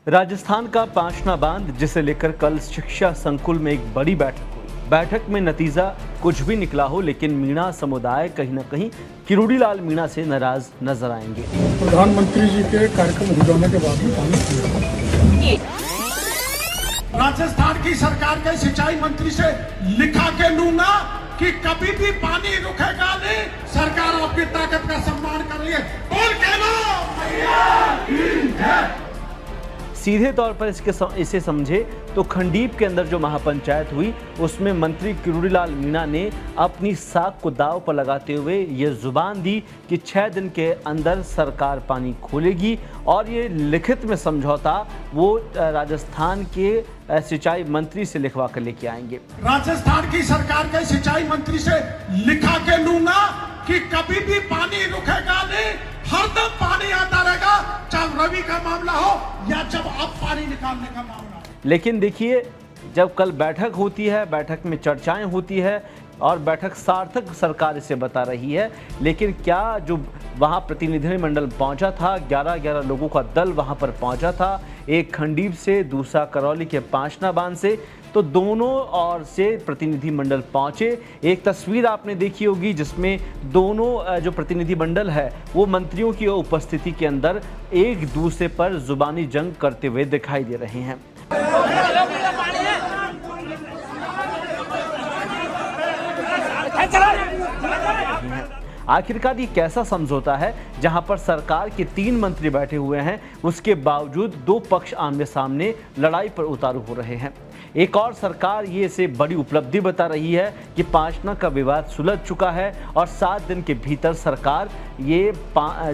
राजस्थान का पांचना बांध, जिसे लेकर कल शिक्षा संकुल में एक बड़ी बैठक हुई। बैठक में नतीजा कुछ भी निकला हो, लेकिन मीणा समुदाय कहीं न कहीं किरोड़ीलाल मीणा से नाराज नजर आएंगे। प्रधानमंत्री जी के कार्यक्रम हो जाने के बाद में पानी राजस्थान की सरकार के सिंचाई मंत्री से लिखा के लूंगा कि कभी भी पानी रुकेगा नहीं, सरकार आपकी ताकत का सम्मान कर रही है। बोल के लो मैया की जय। सीधे तौर पर इसे समझे तो खंडीप के अंदर जो महापंचायत हुई, उसमें मंत्री किरोड़ीलाल मीणा ने अपनी साख को दांव पर लगाते हुए ये जुबान दी कि 6 दिन के अंदर सरकार पानी खोलेगी, और ये लिखित में समझौता वो राजस्थान के सिंचाई मंत्री से लिखवा कर लेके आएंगे। राजस्थान की सरकार के सिंचाई मंत्री से लिखा के लूंगा कि कभी भी पानी रुकेगा नहीं, हरदम पानी आता रहेगा, चाहे रवि का मामला हो या जब अब पानी निकालने का मामला हो। लेकिन देखिए, जब कल बैठक होती है, बैठक में चर्चाएं होती है और बैठक सार्थक सरकार इसे बता रही है, लेकिन क्या जो वहां प्रतिनिधिमंडल पहुंचा था, 11 लोगों का दल वहां पर पहुंचा था, एक खंडीप से, दूसरा करौली के पांचना बांध से, तो दोनों ओर से प्रतिनिधिमंडल पहुंचे। एक तस्वीर आपने देखी होगी जिसमें दोनों जो प्रतिनिधिमंडल है वो मंत्रियों की उपस्थिति के अंदर एक दूसरे पर जुबानी जंग करते हुए दिखाई दे रहे हैं। आखिरकार ये कैसा समझौता है जहां पर सरकार के 3 मंत्री बैठे हुए हैं, उसके बावजूद 2 पक्ष आमने सामने लड़ाई पर उतारू हो रहे हैं। एक और सरकार ये इसे बड़ी उपलब्धि बता रही है कि पांचना का विवाद सुलझ चुका है और 7 दिन के भीतर सरकार ये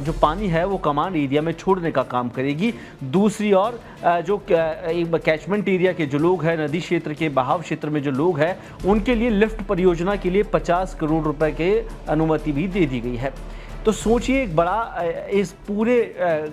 जो पानी है वो कमांड एरिया में छोड़ने का काम करेगी। दूसरी ओर जो कैचमेंट एरिया के जो लोग हैं, नदी क्षेत्र के बहाव क्षेत्र में जो लोग हैं, उनके लिए लिफ्ट परियोजना के लिए 50 करोड़ रुपए के अनुमति भी दे दी गई है। तो सोचिए, एक बड़ा इस पूरे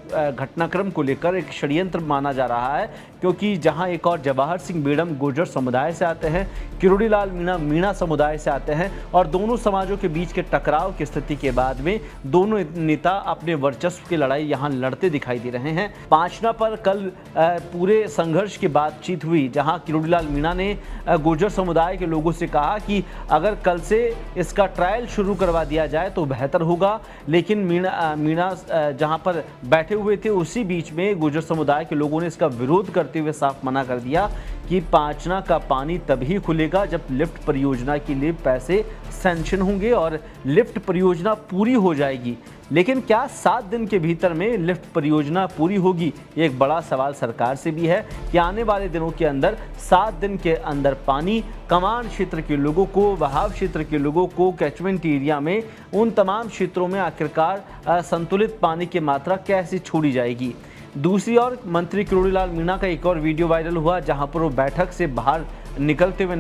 घटनाक्रम को लेकर एक षड्यंत्र माना जा रहा है, क्योंकि जहां एक और जवाहर सिंह बेड़म गुर्जर समुदाय से आते हैं, किरोड़ीलाल मीणा मीणा समुदाय से आते हैं, और दोनों समाजों के बीच के टकराव की स्थिति के बाद में दोनों नेता अपने वर्चस्व की लड़ाई यहां लड़ते दिखाई दे रहे हैं। पांचना पर कल पूरे संघर्ष की बातचीत हुई, जहां किरोड़ीलाल मीणा ने गुर्जर समुदाय के लोगों से कहा कि अगर कल से इसका ट्रायल शुरू करवा दिया जाए तो बेहतर होगा। लेकिन मीणा जहां पर बैठे हुए थे, उसी बीच में गुर्जर समुदाय के लोगों ने इसका विरोध करते हुए साफ मना कर दिया कि पांचना का पानी तभी खुलेगा जब लिफ्ट परियोजना के लिए पैसे सैंक्शन होंगे और लिफ्ट परियोजना पूरी हो जाएगी। लेकिन क्या 7 दिन के भीतर में लिफ्ट परियोजना पूरी होगी? ये एक बड़ा सवाल सरकार से भी है कि आने वाले दिनों के अंदर 7 दिन के अंदर पानी कमांड क्षेत्र के लोगों को, बहाव क्षेत्र के लोगों को, कैचमेंट एरिया में, उन तमाम क्षेत्रों में आखिरकार संतुलित पानी की मात्रा कैसे छोड़ी जाएगी? दूसरी ओर मंत्री किरोड़ीलाल मीणा का एक और वीडियो वायरल हुआ, जहां पर वो बैठक से बाहर निकलते हुए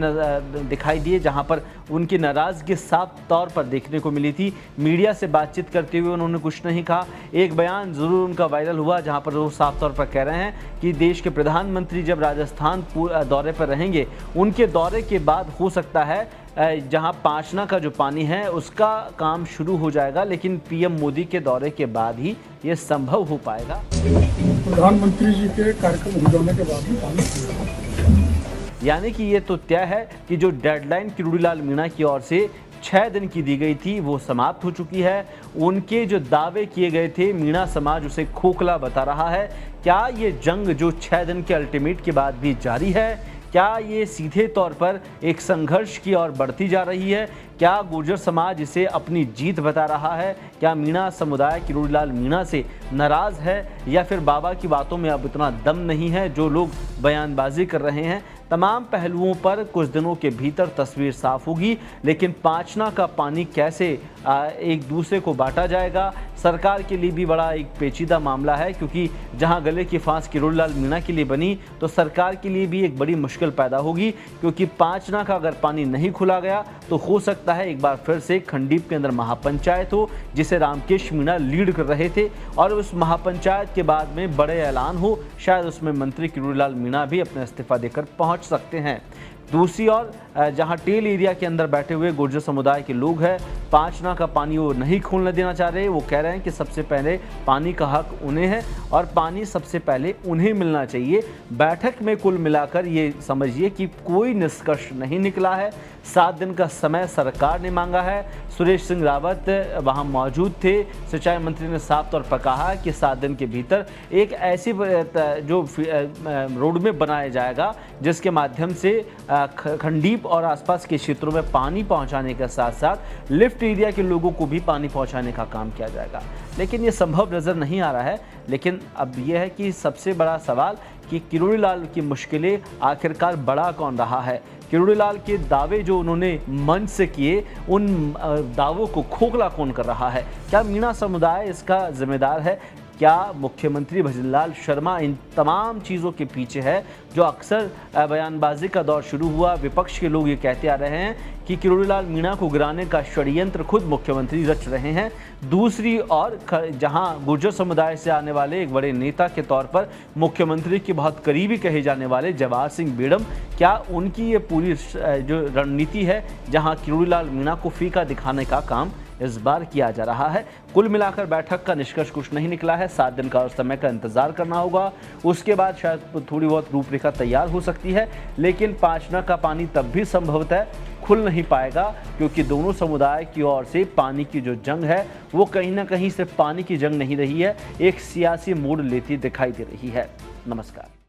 दिखाई दिए, जहां पर उनकी नाराजगी साफ तौर पर देखने को मिली थी। मीडिया से बातचीत करते हुए उन्होंने कुछ नहीं कहा। एक बयान जरूर उनका वायरल हुआ, जहां पर वो साफ तौर पर कह रहे हैं कि देश के प्रधानमंत्री जब राजस्थान दौरे पर रहेंगे, उनके दौरे के बाद हो सकता है जहां पांचना का जो पानी है उसका काम शुरू हो जाएगा, लेकिन पीएम मोदी के दौरे के बाद ही ये संभव हो पाएगा। प्रधानमंत्री जी के कार्यक्रम हो जाने के बाद में पानी यानी कि ये तो तय है कि जो डेडलाइन किरोड़ीलाल मीणा की ओर से 6 दिन की दी गई थी वो समाप्त हो चुकी है। उनके जो दावे किए गए थे, मीणा समाज उसे खोखला बता रहा है। क्या ये जंग जो 6 दिन के अल्टीमेट के बाद भी जारी है, क्या ये सीधे तौर पर एक संघर्ष की ओर बढ़ती जा रही है? क्या गुर्जर समाज इसे अपनी जीत बता रहा है? क्या मीणा समुदाय किरोड़ीलाल मीणा से नाराज है, या फिर बाबा की बातों में अब इतना दम नहीं है जो लोग बयानबाजी कर रहे हैं? तमाम पहलुओं पर कुछ दिनों के भीतर तस्वीर साफ होगी, लेकिन पांचना का पानी कैसे एक दूसरे को बांटा जाएगा, सरकार के लिए भी बड़ा एक पेचीदा मामला है, क्योंकि जहां गले की फांस किरोड़ीलाल मीणा के लिए बनी, तो सरकार के लिए भी एक बड़ी मुश्किल पैदा होगी, क्योंकि पांचना का अगर पानी नहीं खुला गया तो हो सकता है एक बार फिर से खंडीप के अंदर महापंचायत हो, जिसे रामकेश मीणा लीड कर रहे थे, और उस महापंचायत के बाद में बड़े ऐलान हो, शायद उसमें मंत्री किरोड़ीलाल मीणा भी अपना इस्तीफा देकर पहुंच सकते हैं। दूसरी ओर जहां टेल एरिया के अंदर बैठे हुए गुर्जर समुदाय के लोग हैं, पांचना का पानी वो नहीं खोलने देना चाह रहे। वो कह रहे हैं कि सबसे पहले पानी का हक उन्हें है और पानी सबसे पहले उन्हें मिलना चाहिए। बैठक में कुल मिलाकर ये समझिए कि कोई निष्कर्ष नहीं निकला है। 7 दिन का समय सरकार ने मांगा है। सुरेश सिंह रावत वहां मौजूद थे। सिंचाई मंत्री ने साफ तौर पर कहा कि 7 दिन के भीतर एक ऐसी जो रोड में बनाया जाएगा जिसके माध्यम से खंडीप और आसपास के क्षेत्रों में पानी पहुंचाने के साथ साथ लिफ्ट एरिया के लोगों को भी पानी पहुंचाने का काम किया जाएगा। लेकिन ये संभव नज़र नहीं आ रहा है। लेकिन अब यह है कि सबसे बड़ा सवाल कि किरोड़ी लाल की मुश्किलें आखिरकार बड़ा कौन रहा है। किरोड़ी लाल के दावे जो उन्होंने मंच से किए, उन दावों को खोखला कौन कर रहा है? क्या मीणा समुदाय इसका जिम्मेदार है? क्या मुख्यमंत्री भजनलाल शर्मा इन तमाम चीज़ों के पीछे है? जो अक्सर बयानबाजी का दौर शुरू हुआ, विपक्ष के लोग ये कहते आ रहे हैं कि किरोड़ी लाल मीणा को गिराने का षड्यंत्र खुद मुख्यमंत्री रच रहे हैं। दूसरी ओर जहां गुर्जर समुदाय से आने वाले एक बड़े नेता के तौर पर मुख्यमंत्री के बहुत करीबी कहे जाने वाले जवाहर सिंह बेडम, क्या उनकी ये पूरी जो रणनीति है जहां किरोड़ी लाल मीणा को फीका दिखाने का काम इस बार किया जा रहा है? कुल मिलाकर बैठक का निष्कर्ष कुछ नहीं निकला है। 7 दिन का और समय का इंतजार करना होगा। उसके बाद शायद थोड़ी बहुत रूपरेखा तैयार हो सकती है। लेकिन पांचना का पानी तब भी संभवतः खुल नहीं पाएगा, क्योंकि दोनों समुदाय की ओर से पानी की जो जंग है वो कहीं ना कहीं सिर्फ पानी की जंग नहीं रही है, एक सियासी मोड़ लेती दिखाई दे रही है। नमस्कार।